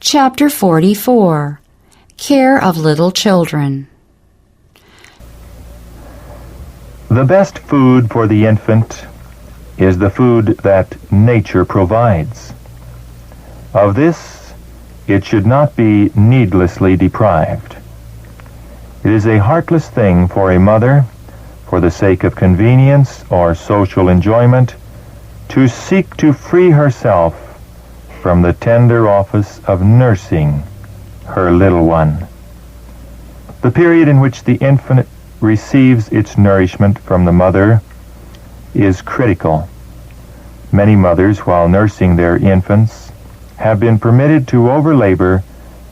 Chapter 44. Care of Little Children. The best food for the infant is the food that nature provides. Of this, it should not be needlessly deprived. It is a heartless thing for a mother, for the sake of convenience or social enjoyment, to seek to free herself from the tender office of nursing her little one. The period in which the infant receives its nourishment from the mother is critical. Many mothers, while nursing their infants, have been permitted to overlabor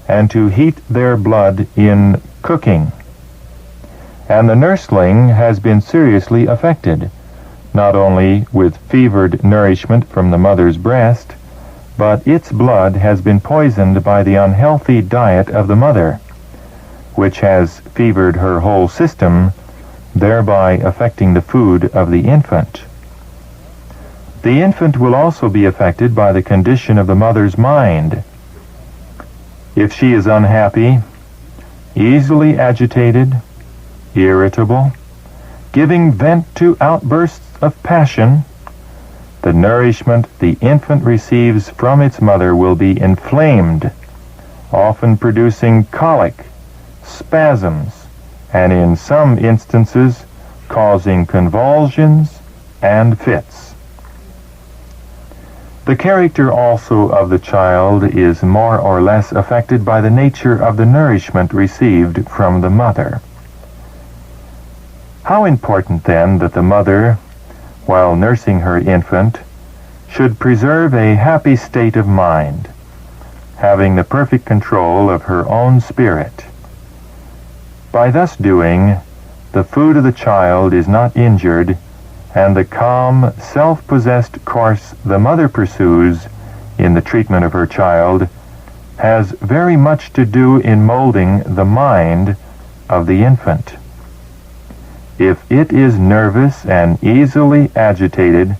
and to heat their blood in cooking. And the nursling has been seriously affected, not only with fevered nourishment from the mother's breast, but its blood has been poisoned by the unhealthy diet of the mother, which has fevered her whole system, thereby affecting the food of the infant. The infant will also be affected by the condition of the mother's mind. If she is unhappy, easily agitated, irritable, giving vent to outbursts of passion, the nourishment the infant receives from its mother will be inflamed, often producing colic, spasms, and in some instances causing convulsions and fits. The character also of the child is more or less affected by the nature of the nourishment received from the mother. How important then that the mother, while nursing her infant, should preserve a happy state of mind, having the perfect control of her own spirit. By thus doing, the food of the child is not injured, and the calm, self-possessed course the mother pursues in the treatment of her child has very much to do in molding the mind of the infant. If it is nervous and easily agitated,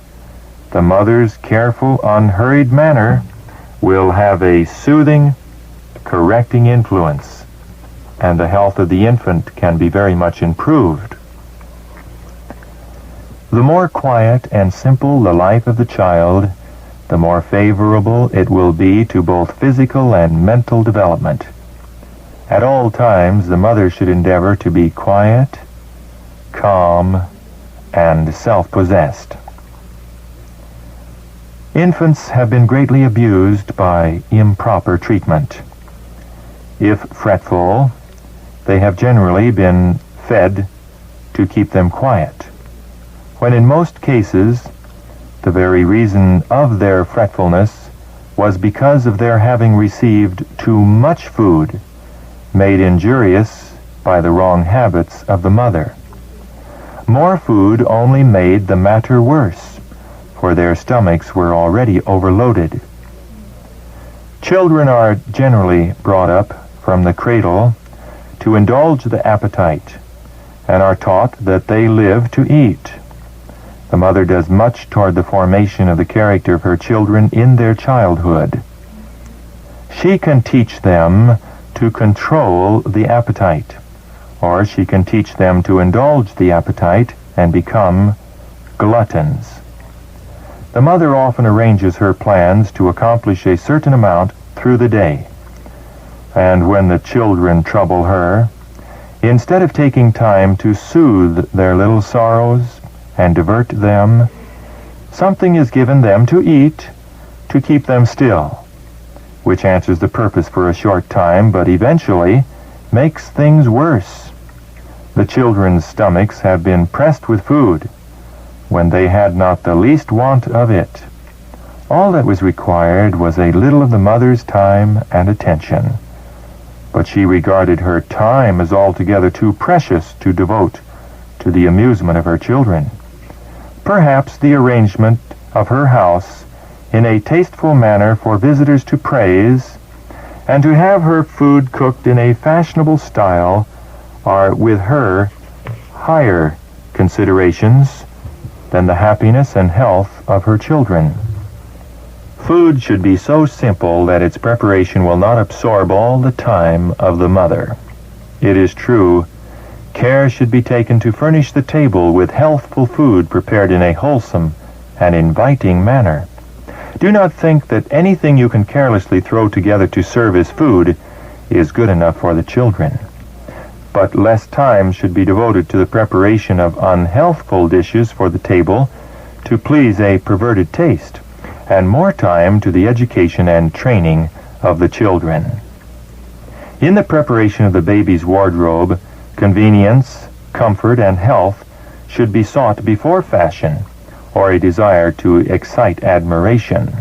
the mother's careful, unhurried manner will have a soothing, correcting influence, and the health of the infant can be very much improved. The more quiet and simple the life of the child, the more favorable it will be to both physical and mental development. At all times, the mother should endeavor to be quiet, calm, and self-possessed. Infants have been greatly abused by improper treatment. If fretful, they have generally been fed to keep them quiet, when in most cases the very reason of their fretfulness was because of their having received too much food, made injurious by the wrong habits of the mother. More food only made the matter worse, for their stomachs were already overloaded. Children are generally brought up from the cradle to indulge the appetite, and are taught that they live to eat. The mother does much toward the formation of the character of her children in their childhood. She can teach them to control the appetite, or she can teach them to indulge the appetite and become gluttons. The mother often arranges her plans to accomplish a certain amount through the day, and when the children trouble her, instead of taking time to soothe their little sorrows and divert them, something is given them to eat to keep them still, which answers the purpose for a short time, but eventually makes things worse. The children's stomachs have been pressed with food when they had not the least want of it. All that was required was a little of the mother's time and attention, but she regarded her time as altogether too precious to devote to the amusement of her children. Perhaps the arrangement of her house in a tasteful manner for visitors to praise, and to have her food cooked in a fashionable style, are with her higher considerations than the happiness and health of her children. Food should be so simple that its preparation will not absorb all the time of the mother. It is true, care should be taken to furnish the table with healthful food prepared in a wholesome and inviting manner. Do not think that anything you can carelessly throw together to serve as food is good enough for the children. But less time should be devoted to the preparation of unhealthful dishes for the table to please a perverted taste, and more time to the education and training of the children. In the preparation of the baby's wardrobe, convenience, comfort, and health should be sought before fashion or a desire to excite admiration.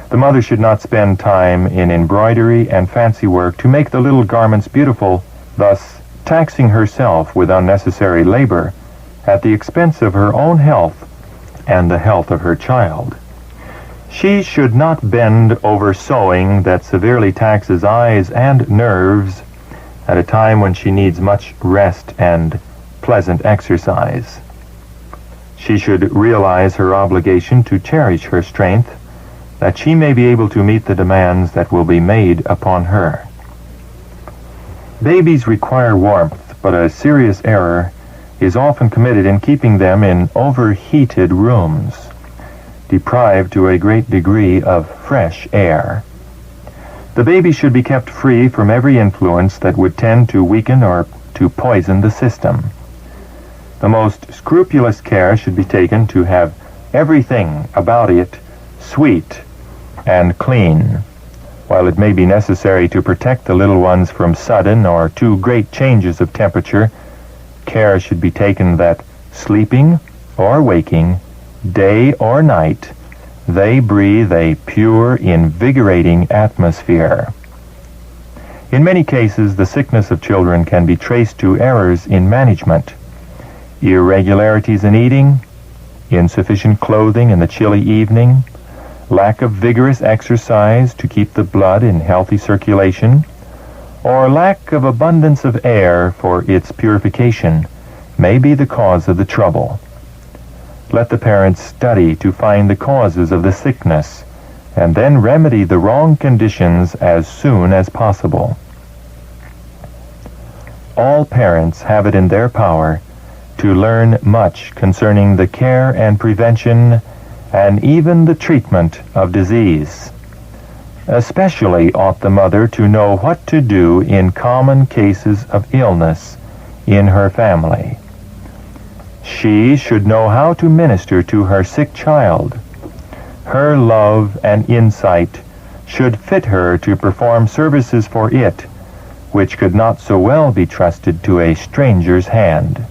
The mother should not spend time in embroidery and fancy work to make the little garments beautiful, thus taxing herself with unnecessary labor at the expense of her own health and the health of her child. She should not bend over sewing that severely taxes eyes and nerves at a time when she needs much rest and pleasant exercise. She should realize her obligation to cherish her strength, that she may be able to meet the demands that will be made upon her. Babies require warmth, but a serious error is often committed in keeping them in overheated rooms, deprived to a great degree of fresh air. The baby should be kept free from every influence that would tend to weaken or to poison the system. The most scrupulous care should be taken to have everything about it sweet and clean. While it may be necessary to protect the little ones from sudden or too great changes of temperature, care should be taken that, sleeping or waking, day or night, they breathe a pure, invigorating atmosphere. In many cases, the sickness of children can be traced to errors in management, irregularities in eating, insufficient clothing in the chilly evening, lack of vigorous exercise to keep the blood in healthy circulation, or lack of abundance of air for its purification may be the cause of the trouble. Let the parents study to find the causes of the sickness and then remedy the wrong conditions as soon as possible. All parents have it in their power to learn much concerning the care and prevention and even the treatment of disease. Especially ought the mother to know what to do in common cases of illness in her family. She should know how to minister to her sick child. Her love and insight should fit her to perform services for it, which could not so well be trusted to a stranger's hand.